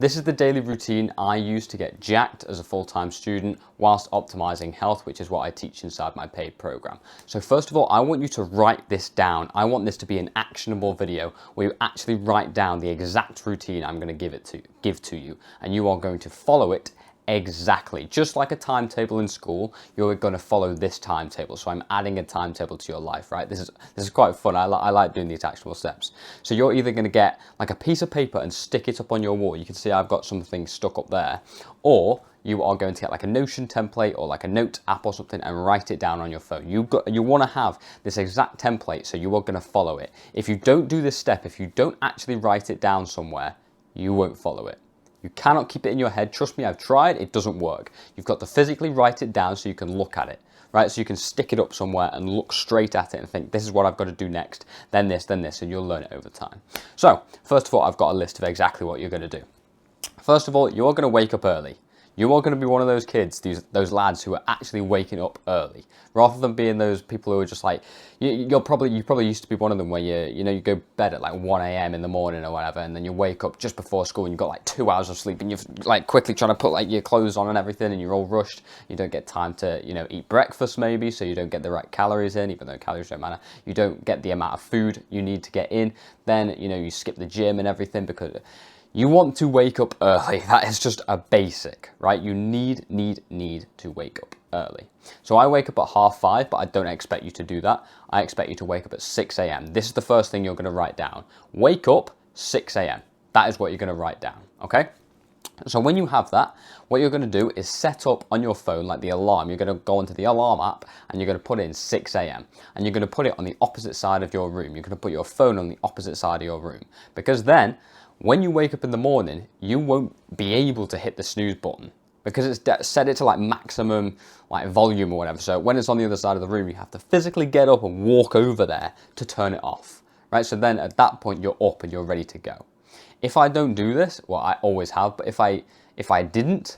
This is the daily routine I use to get jacked as a full-time student whilst optimizing health, which is what I teach inside my paid program. So first of all, I want you to write this down. I want this to be an actionable video where you actually write down the exact routine I'm going to give to you, and you are going to follow it exactly. Just like a timetable in school, you're going to follow this timetable. So I'm adding a timetable to your life, right? This is quite fun. I like doing these actionable steps. So you're either going to get like a piece of paper and stick it up on your wall. You can see I've got something stuck up there. Or you are going to get like a Notion template or like a note app or something and write it down on your phone. You want to have this exact template, so you are going to follow it. If you don't do this step, if you don't actually write it down somewhere, you won't follow it. You cannot keep it in your head. Trust me, I've tried, it doesn't work. You've got to physically write it down so you can look at it, right? So you can stick it up somewhere and look straight at it and think, this is what I've got to do next, then this, and you'll learn it over time. So, first of all, I've got a list of exactly what you're going to do. First of all, you're going to wake up early. You are going to be one of those kids, those lads who are actually waking up early, rather than being those people who are just like, you probably used to be one of them where you go bed at like 1 a.m. in the morning or whatever, and then you wake up just before school and you've got like 2 hours of sleep and you're like quickly trying to put like your clothes on and everything and you're all rushed. You don't get time to, eat breakfast maybe, so you don't get the right calories in, even though calories don't matter. You don't get the amount of food you need to get in. Then, you skip the gym and everything because you want to wake up early. That is just a basic, right? You need to wake up early. So I wake up at 5:30, but I don't expect you to do that. I expect you to wake up at 6 a.m. This is the first thing you're going to write down. Wake up 6 a.m. That is what you're going to write down, okay? So when you have that, what you're going to do is set up on your phone, like the alarm. You're going to go into the alarm app and you're going to put in 6 a.m. and you're going to put it on the opposite side of your room. You're going to put your phone on the opposite side of your room, because then when you wake up in the morning, you won't be able to hit the snooze button because it's set it to like maximum like volume or whatever. So when it's on the other side of the room, you have to physically get up and walk over there to turn it off, right? So then at that point, you're up and you're ready to go. If I don't do this, well, I always have, but if I didn't,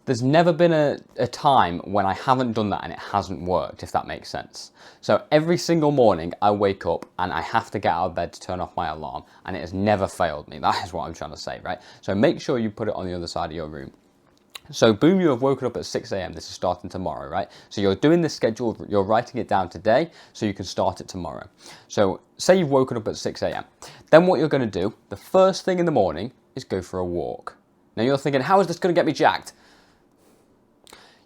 there's never been a time when I haven't done that and it hasn't worked, if that makes sense. So every single morning I wake up and I have to get out of bed to turn off my alarm, and it has never failed me. That is what I'm trying to say, right? So make sure you put it on the other side of your room. So boom, you have woken up at 6 a.m. This is starting tomorrow, right? So you're doing this schedule, you're writing it down today so you can start it tomorrow. So say you've woken up at 6 a.m. Then what you're going to do, the first thing in the morning, is go for a walk. Now you're thinking, how is this going to get me jacked?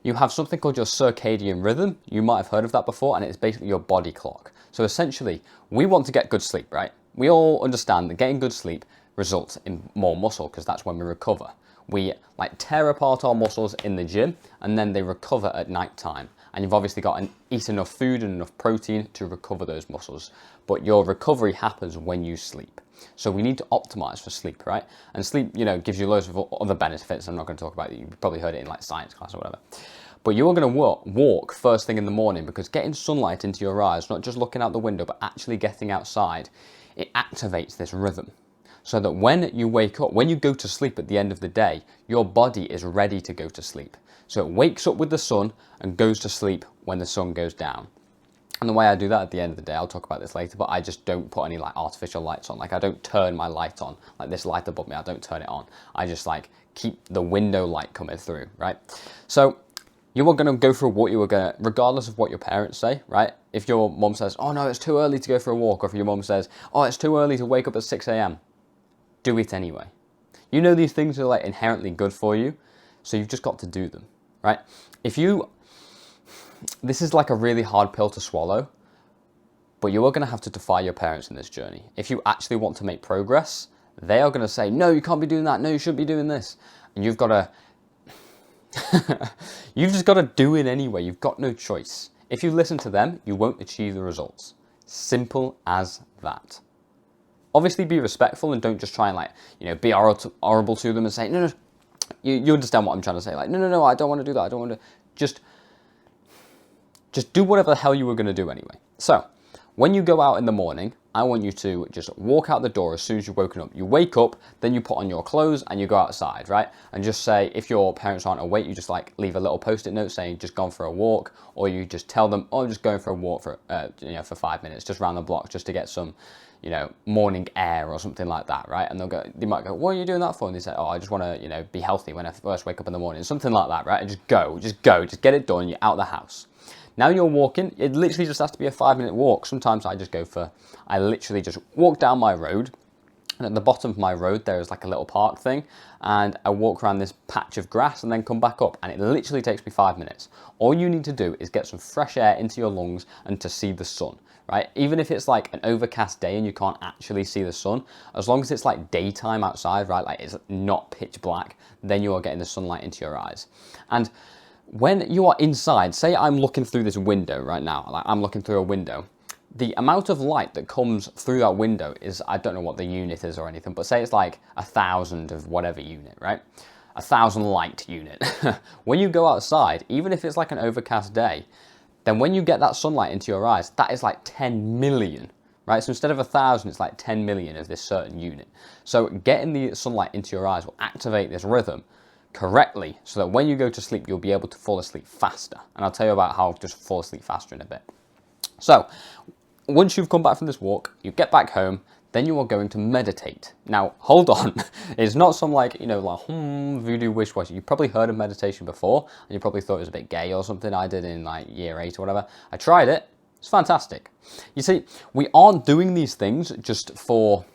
You have something called your circadian rhythm. You might have heard of that before, and it's basically your body clock. So essentially, we want to get good sleep, right? We all understand that getting good sleep results in more muscle because that's when we recover. We like tear apart our muscles in the gym and then they recover at night time. And you've obviously got to eat enough food and enough protein to recover those muscles. But your recovery happens when you sleep. So we need to optimize for sleep, right? And sleep, gives you loads of other benefits. I'm not going to talk about it. You've probably heard it in like science class or whatever. But you are going to walk first thing in the morning, because getting sunlight into your eyes, not just looking out the window, but actually getting outside, it activates this rhythm. So that when you wake up, when you go to sleep at the end of the day, your body is ready to go to sleep. So it wakes up with the sun and goes to sleep when the sun goes down. And the way I do that at the end of the day, I'll talk about this later, but I just don't put any like artificial lights on. Like I don't turn my light on, like this light above me, I don't turn it on. I just like keep the window light coming through, right? So you are going to go for a walk, regardless of what your parents say, right? If your mum says, oh no, it's too early to go for a walk, or if your mum says, oh, it's too early to wake up at 6 a.m, do it anyway. These things are like inherently good for you, so you've just got to do them, right? This is like a really hard pill to swallow, but you are going to have to defy your parents in this journey. If you actually want to make progress, they are going to say, no, you can't be doing that. No, you should be doing this. And you've got to, you've just got to do it anyway. You've got no choice. If you listen to them, you won't achieve the results. Simple as that. Obviously be respectful and don't just try and be horrible to them and say, no, you understand what I'm trying to say. Like, no, I don't want to do that. I don't want to, just do whatever the hell you were going to do anyway. So when you go out in the morning, I want you to just walk out the door as soon as you've woken up. You wake up, then you put on your clothes and you go outside, right? And just say, if your parents aren't awake, you just like leave a little post-it note saying just gone for a walk, or you just tell them, oh, I'm just going for a walk for 5 minutes, just around the block, just to get some, you know, morning air or something like that, right? And they might go, what are you doing that for? And they say, oh, I just want to, you know, be healthy when I first wake up in the morning, something like that, right? And just go, just get it done. You're out of the house. Now you're walking. It literally just has to be a 5-minute walk. Sometimes I literally just walk down my road. And at the bottom of my road, there is like a little park thing. And I walk around this patch of grass and then come back up. And it literally takes me 5 minutes. All you need to do is get some fresh air into your lungs and to see the sun, right? Even if it's like an overcast day and you can't actually see the sun, as long as it's like daytime outside, right? Like it's not pitch black, then you are getting the sunlight into your eyes. And when you are inside, say I'm looking through this window right now, like I'm looking through a window, the amount of light that comes through that window is, I don't know what the unit is or anything, but say it's like 1,000 of whatever unit, right? 1,000 light unit. When you go outside, even if it's like an overcast day, then when you get that sunlight into your eyes, that is like 10 million, right? So instead of 1,000, it's like 10 million of this certain unit. So getting the sunlight into your eyes will activate this rhythm correctly so that when you go to sleep, you'll be able to fall asleep faster. And I'll tell you about how to just fall asleep faster in a bit. So once you've come back from this walk, you get back home, then you are going to meditate. Now, hold on. It's not some like, you know, like voodoo wish-washy. You've probably heard of meditation before, and you probably thought it was a bit gay or something. I did in like year 8 or whatever. I tried it. It's fantastic. You see, we aren't doing these things just for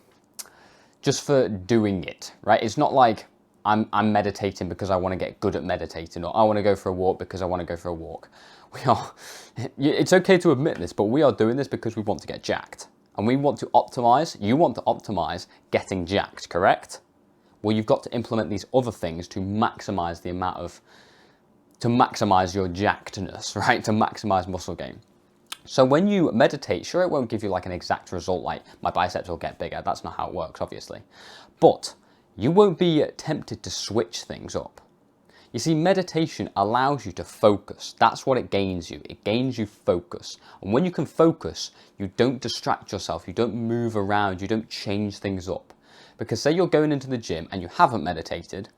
doing it, right? It's not like I'm meditating because I want to get good at meditating, or I want to go for a walk because I want to go for a walk. It's okay to admit this, but we are doing this because we want to get jacked. And we want to optimize, you want to optimize getting jacked, correct? Well, you've got to implement these other things to maximize to maximize your jackedness, right? To maximize muscle gain. So when you meditate, sure, it won't give you like an exact result, like my biceps will get bigger. That's not how it works, obviously. But you won't be tempted to switch things up. You see, meditation allows you to focus. That's what it gains you. It gains you focus. And when you can focus, you don't distract yourself. You don't move around. You don't change things up. Because say you're going into the gym and you haven't meditated,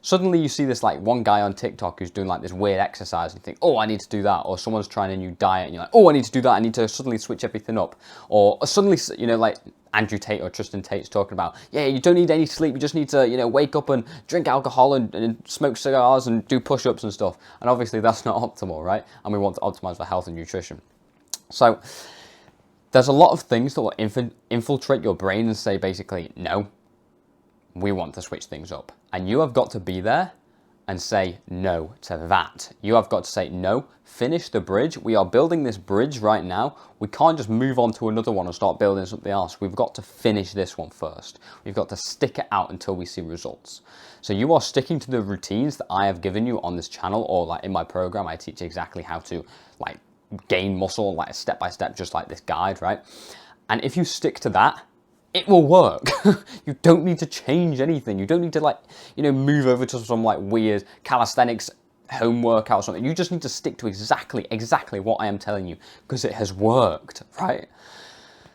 suddenly you see this like one guy on TikTok who's doing like this weird exercise and you think, oh, I need to do that. Or someone's trying a new diet and you're like, oh, I need to do that. I need to suddenly switch everything up. Or suddenly, you know, like Andrew Tate or Tristan Tate's talking about, yeah, you don't need any sleep. You just need to, you know, wake up and drink alcohol and smoke cigars and do push-ups and stuff. And obviously that's not optimal, right? And we want to optimize for health and nutrition. So there's a lot of things that will infiltrate your brain and say basically, no, we want to switch things up. And you have got to be there and say no to that. You have got to say no, finish the bridge. We are building this bridge right now. We can't just move on to another one and start building something else. We've got to finish this one first. We've got to stick it out until we see results. So you are sticking to the routines that I have given you on this channel, or like in my program, I teach exactly how to like gain muscle, like step by step, just like this guide, right? And if you stick to that, it will work. You don't need to change anything. You don't need to like, you know, move over to some like weird calisthenics home workout or something. You just need to stick to exactly what I am telling you because it has worked, right?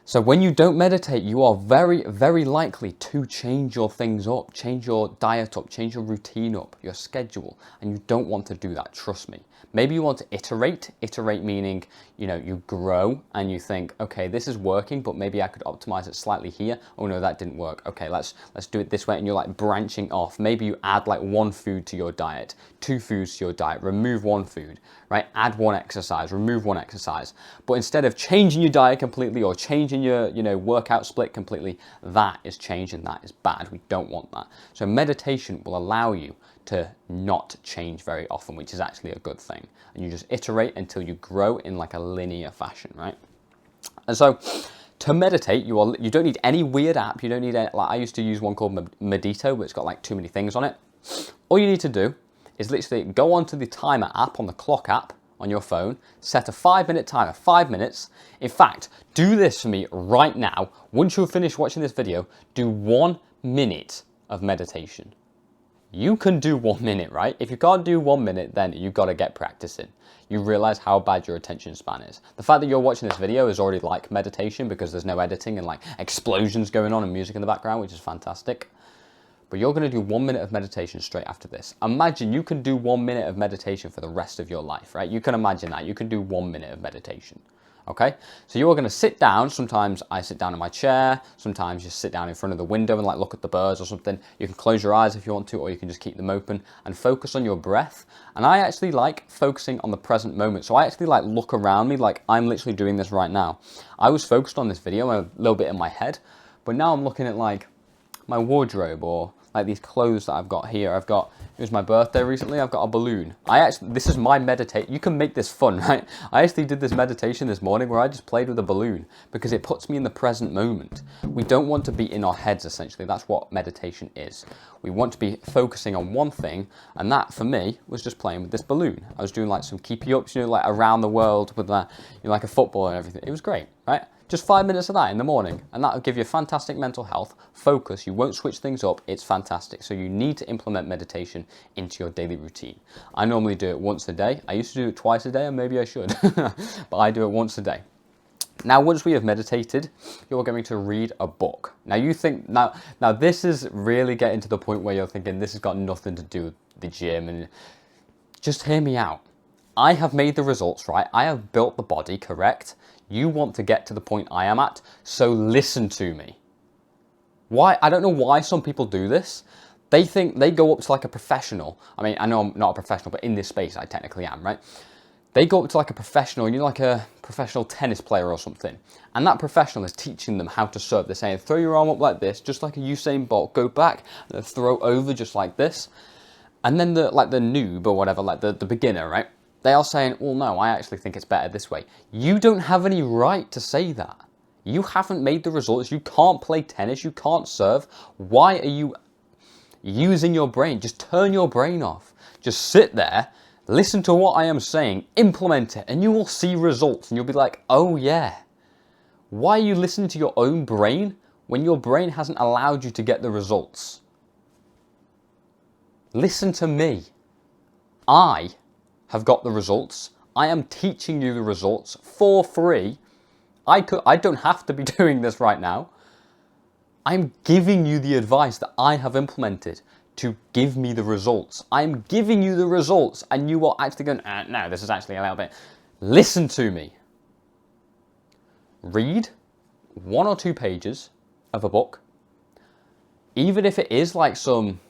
So when you don't meditate, you are very, very likely to change your things up, change your diet up, change your routine up, your schedule, and you don't want to do that, trust me. Maybe you want to iterate meaning, you know, you grow and you think, okay, this is working, but maybe I could optimize it slightly here. Oh no, that didn't work. Okay, let's do it this way. And you're like branching off. Maybe you add like 1 food to your diet, 2 foods to your diet, remove 1 food, right? Add 1 exercise, remove 1 exercise. But instead of changing your diet completely or changing your, you know, workout split completely, that is change and that is bad. We don't want that. So meditation will allow you to not change very often, which is actually a good thing. And you just iterate until you grow in like a linear fashion, right? And so to meditate, you don't need any weird app. You don't need like I used to use one called Medito, but it's got like too many things on it. All you need to do is literally go onto the timer app on the clock app on your phone, set a 5-minute timer, 5 minutes. In fact, do this for me right now. Once you've finished watching this video, do 1 minute of meditation. You can do 1 minute, right? If you can't do 1 minute, then you've got to get practicing. You realize how bad your attention span is. The fact that you're watching this video is already like meditation because there's no editing and like explosions going on and music in the background, which is fantastic. But you're going to do 1 minute of meditation straight after this. Imagine you can do 1 minute of meditation for the rest of your life, right? You can imagine that. You can do 1 minute of meditation. Okay, so you are going to sit down. Sometimes I sit down in my chair, sometimes just sit down in front of the window and like look at the birds or something. You can close your eyes if you want to, or you can just keep them open and focus on your breath. And I actually like focusing on the present moment. So I actually like look around me like I'm literally doing this right now. I was focused on this video a little bit in my head, but now I'm looking at like my wardrobe or like these clothes that I've got here. It was my birthday recently, I've got a balloon. This is my meditate. You can make this fun, right? I actually did this meditation this morning where I just played with a balloon because it puts me in the present moment. We don't want to be in our heads, essentially. That's what meditation is. We want to be focusing on one thing, and that for me was just playing with this balloon. I was doing like some keepy ups, like around the world with like a football and everything. It was great, right? Just 5 minutes of that in the morning, and that will give you fantastic mental health, focus, you won't switch things up, it's fantastic. So you need to implement meditation into your daily routine. I normally do it once a day. I used to do it twice a day, and maybe I should, but I do it once a day. Now, once we have meditated, you're going to read a book. Now you think, now this is really getting to the point where you're thinking this has got nothing to do with the gym, and just hear me out. I have made the results, right? I have built the body, correct? You want to get to the point I am at, so listen to me. Why? I don't know why some people do this. They think they go up to like a professional. I mean, I know I'm not a professional, but in this space I technically am, right? They go up to like a professional, like a professional tennis player or something. And that professional is teaching them how to serve. They're saying, throw your arm up like this, just like a Usain Bolt, go back, and then throw over just like this. And then the noob or whatever, like the beginner, right? They are saying, well, no, I actually think it's better this way. You don't have any right to say that. You haven't made the results. You can't play tennis. You can't serve. Why are you using your brain? Just turn your brain off. Just sit there, listen to what I am saying, implement it, and you will see results. And you'll be like, oh yeah. Why are you listening to your own brain when your brain hasn't allowed you to get the results? Listen to me. I have got the results. I am teaching you the results for free. I don't have to be doing this right now. I'm giving you the advice that I have implemented to give me the results. I'm giving you the results, and you are actually going, no, this is actually a little bit. Listen to me. Read 1 or 2 pages of a book, even if it is like some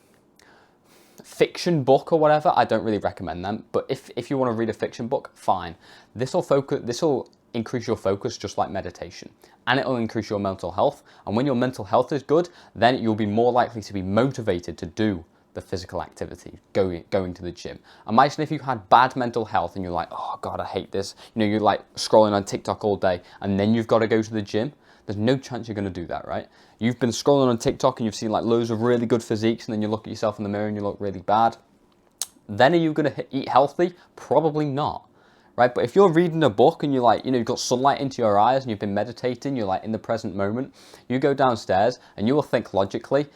fiction book or whatever. I don't really recommend them, but if you want to read a fiction book, fine. This will increase your focus just like meditation, and it will increase your mental health. And when your mental health is good, then you'll be more likely to be motivated to do the physical activity, going to the gym. Imagine if you had bad mental health and you're like, oh God, I hate this. You're like scrolling on TikTok all day, and then you've got to go to the gym. There's no chance you're going to do that, right? You've been scrolling on TikTok and you've seen like loads of really good physiques, and then you look at yourself in the mirror and you look really bad. Then are you going to eat healthy? Probably not, right? But if you're reading a book and you're like, you've got sunlight into your eyes and you've been meditating, you're like in the present moment, you go downstairs and you will think logically,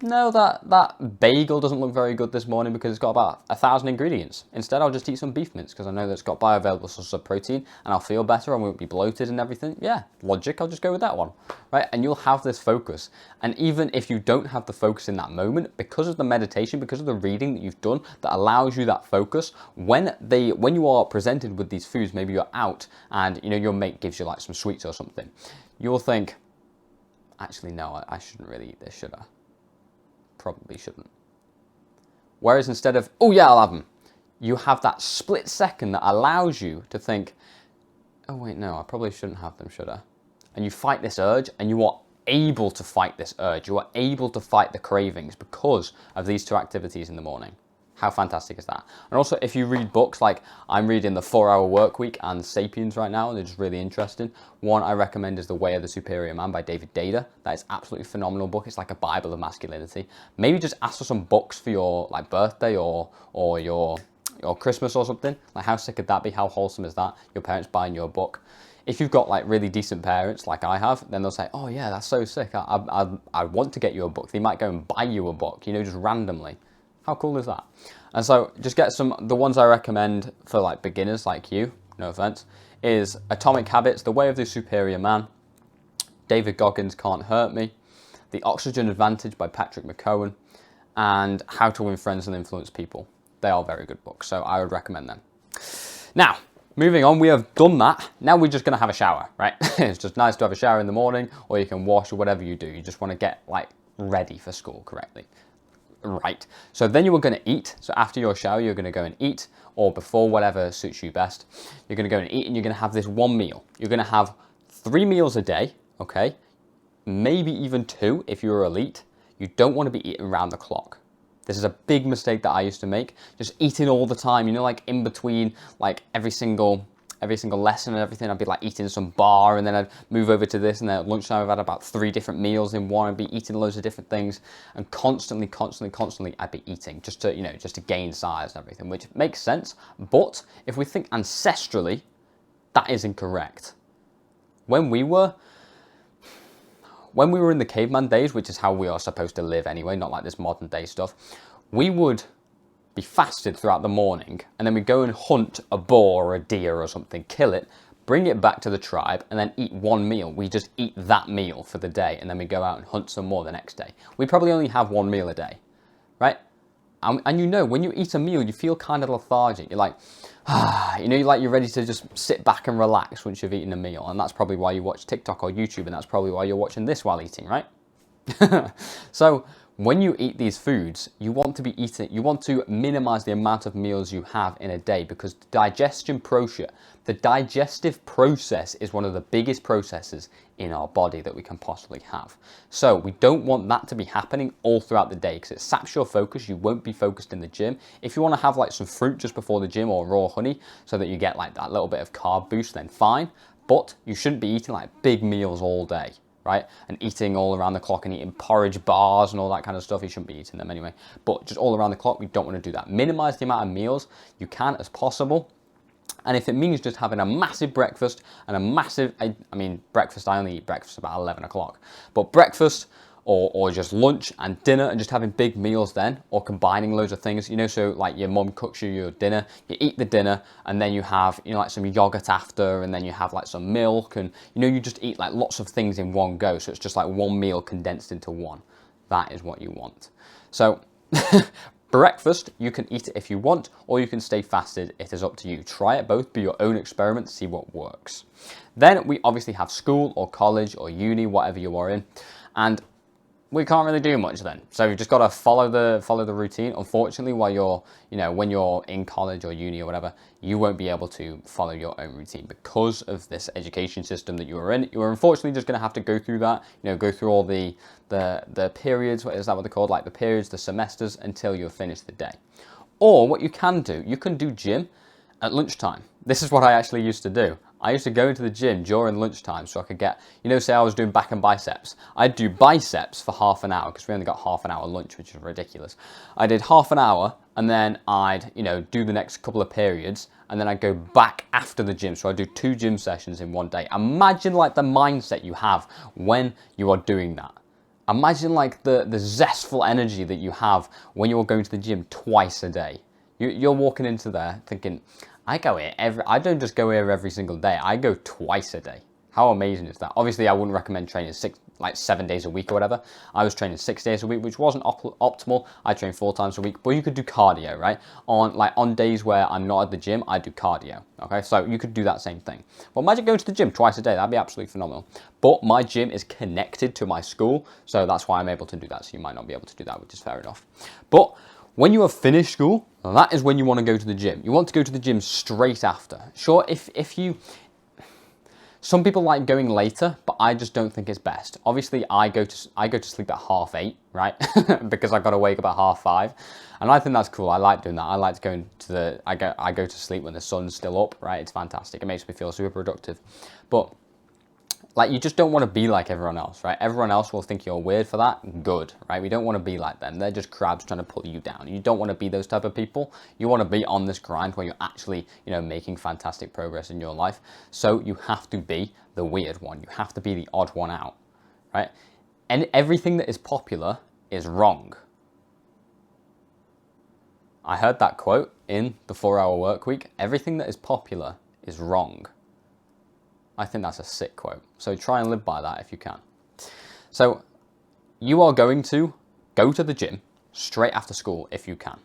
no, that bagel doesn't look very good this morning because it's got about 1,000 ingredients. Instead, I'll just eat some beef mince because I know that it's got bioavailable sources of protein and I'll feel better. I won't be bloated and everything. Yeah, logic, I'll just go with that one, right? And you'll have this focus. And even if you don't have the focus in that moment, because of the meditation, because of the reading that you've done that allows you that focus, when you are presented with these foods, maybe you're out and your mate gives you like some sweets or something, you'll think, actually, no, I shouldn't really eat this, should I? Probably shouldn't. Whereas instead of, oh yeah, I'll have them, you have that split second that allows you to think, oh wait, no, I probably shouldn't have them, should I? And you fight this urge, and you are able to fight this urge. You are able to fight the cravings because of these 2 activities in the morning. How fantastic is that? And also, if you read books, like I'm reading The 4-Hour Workweek and Sapiens right now, and they're just really interesting. One I recommend is The Way of the Superior Man by David Data. That is absolutely phenomenal book. It's like a Bible of masculinity. Maybe just ask for some books for your like birthday or your Christmas or something. Like how sick could that be? How wholesome is that? Your parents buying you a book. If you've got like really decent parents like I have, then they'll say, oh yeah, that's so sick. I want to get you a book. They might go and buy you a book, just randomly. How cool is that? And so just get the ones I recommend for like beginners like you, no offense, is Atomic Habits, The Way of the Superior Man, David Goggins' Can't Hurt Me, The Oxygen Advantage by Patrick McKeown, and How to Win Friends and Influence People. They are very good books, so I would recommend them. Now, moving on, we have done that. Now we're just going to have a shower, right? It's just nice to have a shower in the morning, or you can wash or whatever you do. You just want to get like ready for school correctly. Right, so then you are going to eat. So after your shower, you're going to go and eat, or before, whatever suits you best. You're going to go and eat, and you're going to have this one meal. You're going to have 3 meals a day, okay? Maybe even 2 if you're elite. You don't want to be eating around the clock. This is a big mistake that I used to make. Just eating all the time, you know, like in between, like every single lesson and everything, I'd be like eating some bar, and then I'd move over to this, and then at lunchtime I've had about 3 different meals in one. I'd be eating loads of different things, and constantly I'd be eating just to, you know, just to gain size and everything, which makes sense. But if we think ancestrally, that is incorrect. When we were in the caveman days, which is how we are supposed to live anyway, not like this modern day stuff, we would be fasted throughout the morning, and then we go and hunt a boar or a deer or something, kill it, bring it back to the tribe, and then eat one meal. We just eat that meal for the day, and then we go out and hunt some more the next day. We probably only have 1 meal a day, right? And you know, when you eat a meal, you feel kind of lethargic. You're like, you know, you're ready to just sit back and relax once you've eaten a meal. And that's probably why you watch TikTok or YouTube, and that's probably why you're watching this while eating, right? So when you eat these foods, you want to minimize the amount of meals you have in a day, because the digestive process is one of the biggest processes in our body that we can possibly have. So we don't want that to be happening all throughout the day, because it saps your focus. You won't be focused in the gym. If you want to have like some fruit just before the gym, or raw honey, so that you get like that little bit of carb boost, then fine. But you shouldn't be eating like big meals all day, right? And eating all around the clock, and eating porridge bars and all that kind of stuff. You shouldn't be eating them anyway. But just all around the clock, we don't want to do that. Minimize the amount of meals you can as possible. And if it means just having a massive breakfast and a massive, I mean, breakfast, I only eat breakfast about 11 o'clock. But breakfast, or just lunch and dinner, and just having big meals then, or combining loads of things, you know, so like your mum cooks you your dinner, you eat the dinner, and then you have, you know, like some yogurt after, and then you have like some milk, and, you know, you just eat like lots of things in one go, so it's just like one meal condensed into one. That is what you want. So breakfast, you can eat it if you want, or you can stay fasted. It is up to you. Try it both, be your own experiment, see what works. Then we obviously have school or college or uni, whatever you are in, and we can't really do much then. So you've just got to follow the routine. Unfortunately, while you're, you know, when you're in college or uni or whatever, you won't be able to follow your own routine because of this education system that you are in. You are unfortunately just going to have to go through that, you know, go through all the periods, what is that what they're called? Like the periods, the semesters, until you've finished the day. Or what you can do gym at lunchtime. This is what I actually used to do. I used to go into the gym during lunchtime so I could get, you know, say I was doing back and biceps. I'd do biceps for half an hour, because we only got half an hour lunch, which is ridiculous. I did half an hour, and then I'd, you know, do the next couple of periods, and then I'd go back after the gym. So I'd do 2 gym sessions in one day. Imagine like the mindset you have when you are doing that. Imagine like the zestful energy that you have when you're going to the gym twice a day. You're walking into there thinking, I don't just go here every single day. I go twice a day. How amazing is that? Obviously, I wouldn't recommend training 7 days a week or whatever. I was training 6 days a week, which wasn't optimal. I trained 4 times a week, but you could do cardio, right? On days where I'm not at the gym, I do cardio. Okay, so you could do that same thing. Well, imagine going to the gym twice a day. That'd be absolutely phenomenal. But my gym is connected to my school, so that's why I'm able to do that. So you might not be able to do that, which is fair enough. But when you have finished school, that is when you want to go to the gym. You want to go to the gym straight after. Sure, some people like going later, but I just don't think it's best. Obviously, I go to sleep at 8:30, right? Because I got to wake up at 5:30, and I think that's cool. I like doing that. I like going to I go to sleep when the sun's still up, right? It's fantastic. It makes me feel super productive. But like, you just don't want to be like everyone else, right? Everyone else will think you're weird for that. Good, right? We don't want to be like them. They're just crabs trying to pull you down. You don't want to be those type of people. You want to be on this grind where you're actually, you know, making fantastic progress in your life. So you have to be the weird one. You have to be the odd one out, right? And everything that is popular is wrong. I heard that quote in the 4-Hour Workweek. Everything that is popular is wrong. I think that's a sick quote. So try and live by that if you can. So you are going to go to the gym straight after school if you can.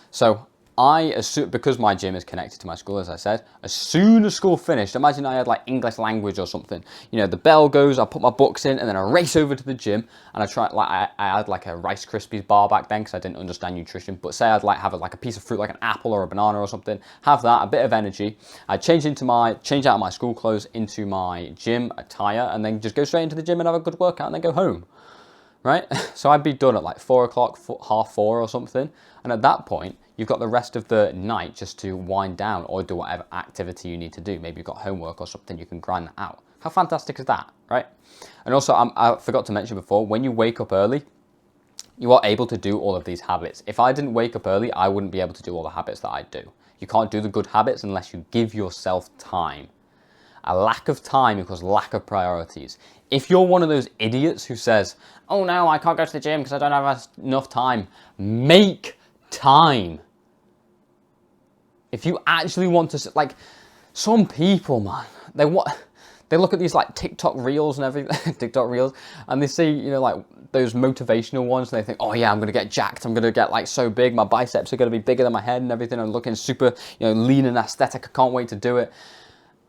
So because my gym is connected to my school, as I said, as soon as school finished, imagine I had like English language or something. You know, the bell goes, I put my books in, and then I race over to the gym, and I had like a Rice Krispies bar back then because I didn't understand nutrition. But say I'd like have like a piece of fruit, like an apple or a banana or something, have that, a bit of energy. I'd change out of my school clothes into my gym attire, and then just go straight into the gym and have a good workout, and then go home. Right? So I'd be done at like 4 o'clock, half 4 or something. And at that point, you've got the rest of the night just to wind down or do whatever activity you need to do. Maybe you've got homework or something, you can grind that out. How fantastic is that, right? And also, I forgot to mention before, when you wake up early, you are able to do all of these habits. If I didn't wake up early, I wouldn't be able to do all the habits that I do. You can't do the good habits unless you give yourself time. A lack of time equals lack of priorities. If you're one of those idiots who says, oh no, I can't go to the gym because I don't have enough time, make time. If you actually want to, like, some people, man, they look at these like TikTok reels and everything, TikTok reels, and they see, you know, like those motivational ones, and they think, oh yeah, I'm gonna get jacked, I'm gonna get like so big, my biceps are gonna be bigger than my head and everything, I'm looking super, you know, lean and aesthetic, I can't wait to do it.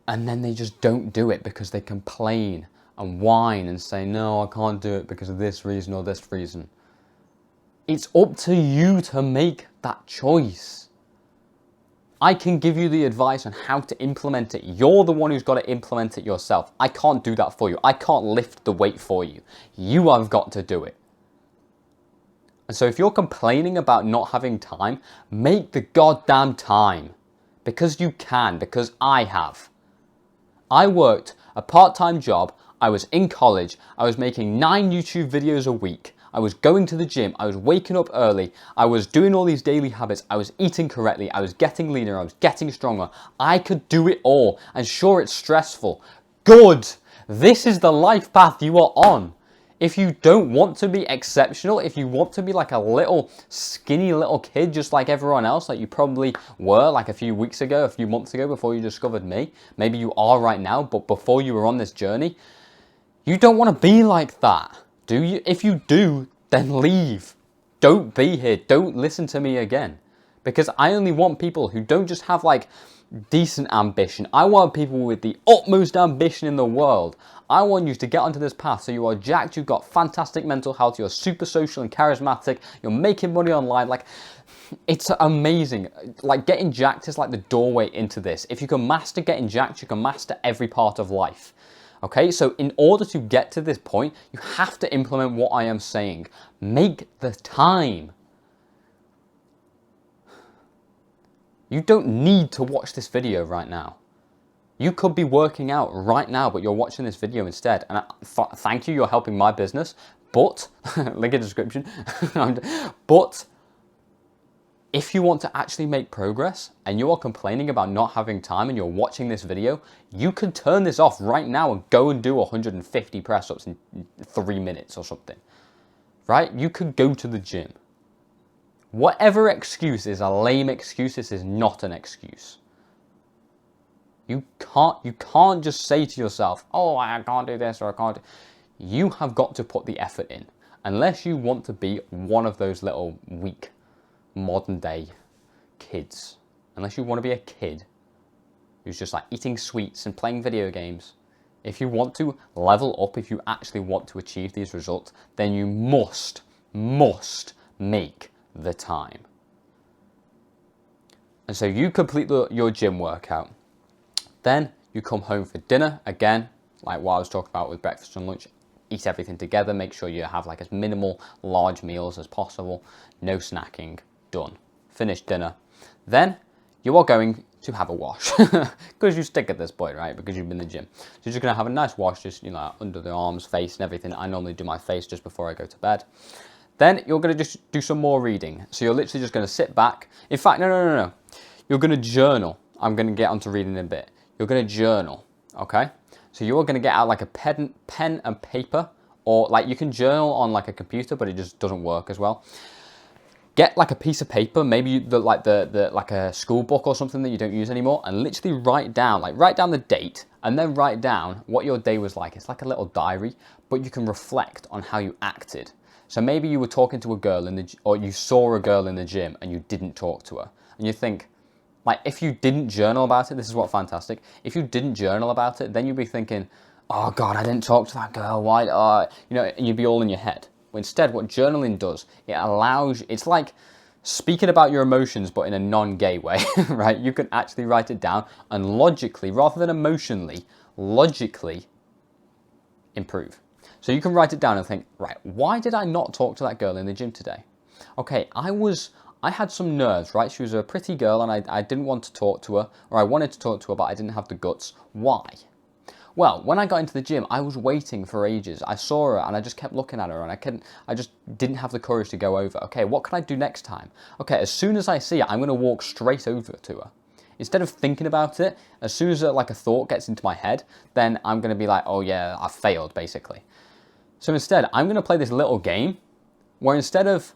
And then they just don't do it because they complain and whine and say, no, I can't do it because of this reason or this reason. It's up to you to make that choice. I can give you the advice on how to implement it. You're the one who's got to implement it yourself. I can't do that for you. I can't lift the weight for you. You have got to do it. And so if you're complaining about not having time, make the goddamn time. Because you can, because I have. I worked a part-time job, I was in college, I was making 9 YouTube videos a week, I was going to the gym, I was waking up early, I was doing all these daily habits, I was eating correctly, I was getting leaner, I was getting stronger. I could do it all, and sure, it's stressful. Good! This is the life path you are on. If you don't want to be exceptional, if you want to be like a little skinny little kid just like everyone else, like you probably were like a few weeks ago, a few months ago before you discovered me, maybe you are right now, but before you were on this journey, you don't want to be like that, do you? If you do, then leave. Don't be here. Don't listen to me again. Because I only want people who don't just have like decent ambition. I want people with the utmost ambition in the world. I want you to get onto this path so you are jacked, you've got fantastic mental health, you're super social and charismatic, you're making money online. Like, it's amazing. Like, getting jacked is like the doorway into this. If you can master getting jacked, you can master every part of life. Okay, so in order to get to this point, you have to implement what I am saying. Make the time. You don't need to watch this video right now. You could be working out right now, but you're watching this video instead. And thank you, you're helping my business. But, link in the description. But, if you want to actually make progress and you are complaining about not having time and you're watching this video, you can turn this off right now and go and do 150 press-ups in 3 minutes or something. Right? You could go to the gym. Whatever excuse is a lame excuse, this is not an excuse. You can't just say to yourself, oh, I can't do this or I can't. You have got to put the effort in. Unless you want to be one of those little weak modern day kids. Unless you want to be a kid who's just like eating sweets and playing video games. If you want to level up, if you actually want to achieve these results, then you must make the time. And so you complete your gym workout. Then you come home for dinner, again, like what I was talking about with breakfast and lunch, eat everything together, make sure you have like as minimal large meals as possible, no snacking, done. Finish dinner. Then you are going to have a wash, because you stick at this point, right, because you've been in the gym. So you're just going to have a nice wash, just, you know, under the arms, face and everything. I normally do my face just before I go to bed. Then you're going to just do some more reading. So you're literally just going to sit back. In fact, no. You're going to journal. I'm going to get onto reading in a bit. You're going to journal, okay? So you're going to get out like a pen and paper, or like you can journal on like a computer, but it just doesn't work as well. Get like a piece of paper, maybe like a school book or something that you don't use anymore, and literally write down the date, and then write down what your day was like. It's like a little diary, but you can reflect on how you acted. So maybe you were talking to a girl or you saw a girl in the gym and you didn't talk to her. And you think, like, if you didn't journal about it, this is what fantastic. If you didn't journal about it, then you'd be thinking, oh God, I didn't talk to that girl. Why? And you'd be all in your head. But instead, what journaling does, it's like speaking about your emotions, but in a non-gay way, right? You can actually write it down and logically, rather than emotionally, logically improve. So you can write it down and think, right, why did I not talk to that girl in the gym today? Okay, I had some nerves, right? She was a pretty girl and I didn't want to talk to her, or I wanted to talk to her, but I didn't have the guts. Why? Well, when I got into the gym, I was waiting for ages. I saw her and I just kept looking at her and I just didn't have the courage to go over. Okay, what can I do next time? Okay, as soon as I see her, I'm gonna walk straight over to her. Instead of thinking about it, as soon as like a thought gets into my head, then I'm gonna be like, oh yeah, I failed, basically. So instead, I'm gonna play this little game where instead of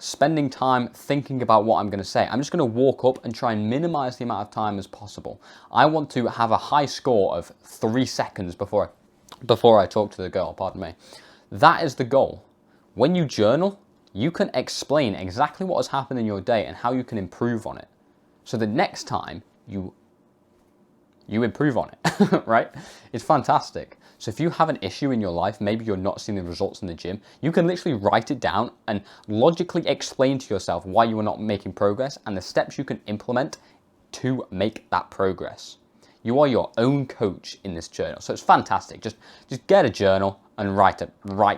spending time thinking about what I'm going to say, I'm just going to walk up and try and minimize the amount of time as possible. I want to have a high score of 3 seconds before I talk to the girl, pardon me. That is the goal. When you journal, you can explain exactly what has happened in your day and how you can improve on it. So the next time you improve on it, right? It's fantastic. So if you have an issue in your life, maybe you're not seeing the results in the gym, you can literally write it down and logically explain to yourself why you are not making progress and the steps you can implement to make that progress. You are your own coach in this journal. So it's fantastic. Just get a journal and write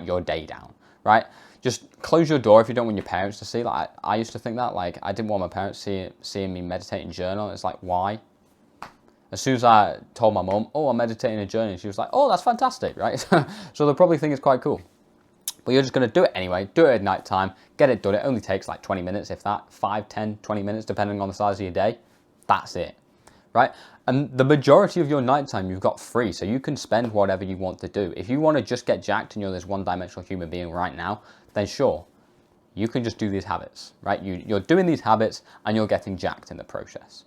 your day down, right? Just close your door if you don't want your parents to see. Like I used to think that, like I didn't want my parents seeing me meditate and journal. It's like, why? As soon as I told my mum, oh, I'm meditating in a journey, she was like, oh, that's fantastic, right? So they'll probably think it's quite cool. But you're just going to do it anyway. Do it at night time. Get it done. It only takes like 20 minutes, if that. 5, 10, 20 minutes, depending on the size of your day. That's it, right? And the majority of your nighttime you've got free, so you can spend whatever you want to do. If you want to just get jacked and you're this one-dimensional human being right now, then sure, you can just do these habits, right? You're doing these habits and you're getting jacked in the process.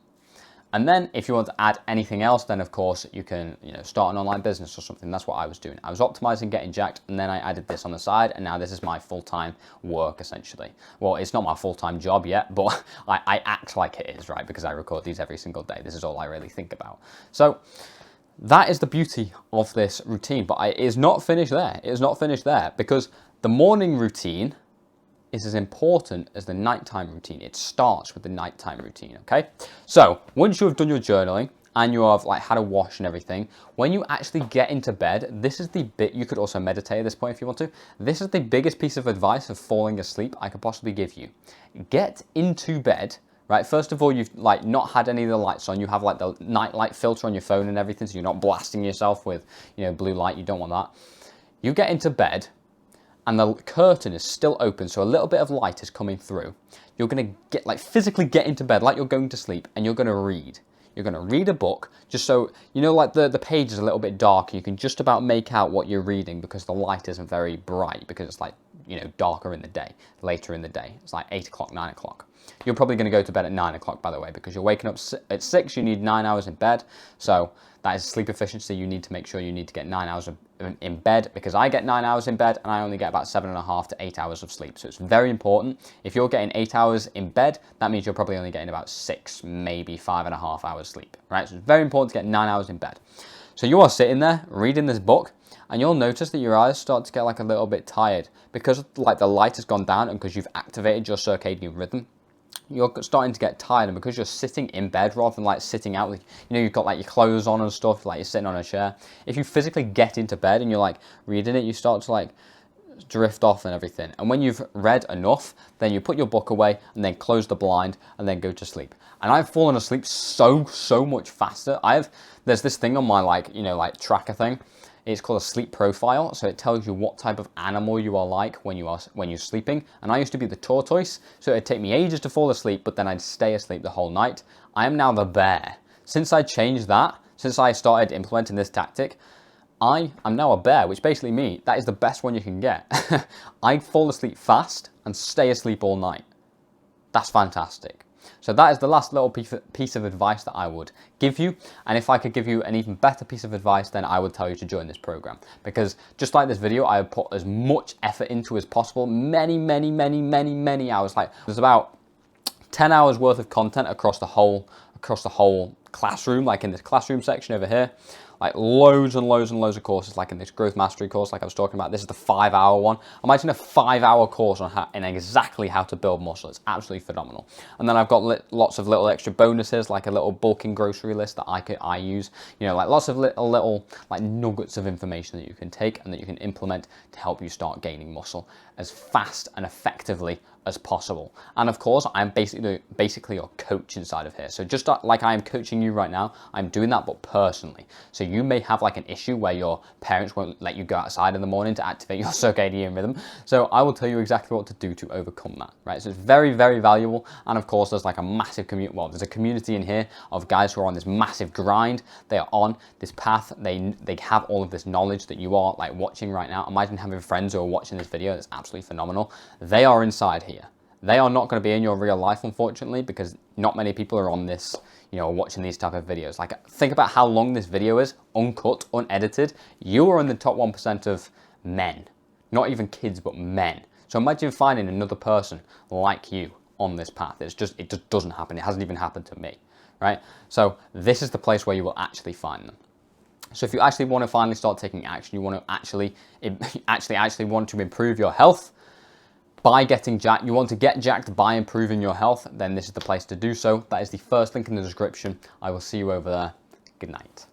And then if you want to add anything else, then of course you can start an online business or something. That's what I was doing. I was optimizing, getting jacked, and then I added this on the side, and now this is my full-time work, essentially. Well, it's not my full-time job yet, but I act like it is, right? Because I record these every single day. This is all I really think about. So that is the beauty of this routine, but it is not finished there. It is not finished there, because the morning routine is as important as the nighttime routine. It starts with the nighttime routine, okay? So once you have done your journaling and you have like had a wash and everything, when you actually get into bed, this is the bit, you could also meditate at this point if you want to. This is the biggest piece of advice of falling asleep I could possibly give you. Get into bed, right? First of all, you've like not had any of the lights on. You have like the night light filter on your phone and everything, so you're not blasting yourself with, blue light. You don't want that. You get into bed, and the curtain is still open, so a little bit of light is coming through. You're gonna physically get into bed like you're going to sleep, and you're gonna read. You're gonna read a book, just so, like the page is a little bit darker. You can just about make out what you're reading because the light isn't very bright, because it's like, darker in the day, later in the day. It's like 8 o'clock, 9 o'clock. You're probably gonna go to bed at 9 o'clock, by the way, because you're waking up at 6, you need 9 hours in bed. So that is sleep efficiency. You need to make sure you need to get 9 hours in bed, because I get 9 hours in bed and I only get about 7.5 to 8 hours of sleep. So it's very important. If you're getting 8 hours in bed, that means you're probably only getting about 6, maybe 5.5 hours sleep, right? So it's very important to get 9 hours in bed. So you are sitting there reading this book, and you'll notice that your eyes start to get like a little bit tired because like the light has gone down and because you've activated your circadian rhythm. You're starting to get tired, and because you're sitting in bed rather than like sitting out, you've got like your clothes on and stuff, like you're sitting on a chair. If you physically get into bed and you're like reading it, you start to like drift off and everything. And when you've read enough, then you put your book away and then close the blind and then go to sleep. And I've fallen asleep so much faster. There's this thing on my like tracker thing. It's called a sleep profile, so it tells you what type of animal you are like when you're sleeping. And I used to be the tortoise, so it'd take me ages to fall asleep, but then I'd stay asleep the whole night. I am now the bear. Since I changed that, since I started implementing this tactic, I am now a bear, which basically means that is the best one you can get. I fall asleep fast and stay asleep all night. That's fantastic. So that is the last little piece of advice that I would give you. And if I could give you an even better piece of advice, then I would tell you to join this program. Because just like this video, I have put as much effort into as possible, many hours. Like there's about 10 hours worth of content across the whole classroom, like in this classroom section over here. Like loads and loads of courses, like in this growth mastery course, like I was talking about. This is the 5-hour one. Imagine a 5-hour course on exactly how to build muscle. It's absolutely phenomenal. And then I've got lots of little extra bonuses, like a little bulking grocery list that I use. You know, like lots of little like nuggets of information that you can take and that you can implement to help you start gaining muscle as fast and effectively as possible. And of course, I'm basically your coach inside of here. So just like I am coaching you right now, I'm doing that, but personally. So you may have like an issue where your parents won't let you go outside in the morning to activate your circadian rhythm. So I will tell you exactly what to do to overcome that, right? So it's very valuable. And of course, there's like a massive community. Well, there's a community in here of guys who are on this massive grind. They are on this path. They have all of this knowledge that you are like watching right now. Imagine having friends who are watching this video. That's absolutely phenomenal. They are inside here. They are not going to be in your real life, unfortunately, because not many people are on this, you know, watching these type of videos. Like, think about how long this video is, uncut, unedited. You are in the top 1% of men, not even kids, but men. So imagine finding another person like you on this path. It just doesn't happen. It hasn't even happened to me, right? So this is the place where you will actually find them. So if you actually want to finally start taking action, you want to actually want to improve your health, by getting jacked, you want to get jacked by improving your health, then this is the place to do so. That is the first link in the description. I will see you over there. Good night.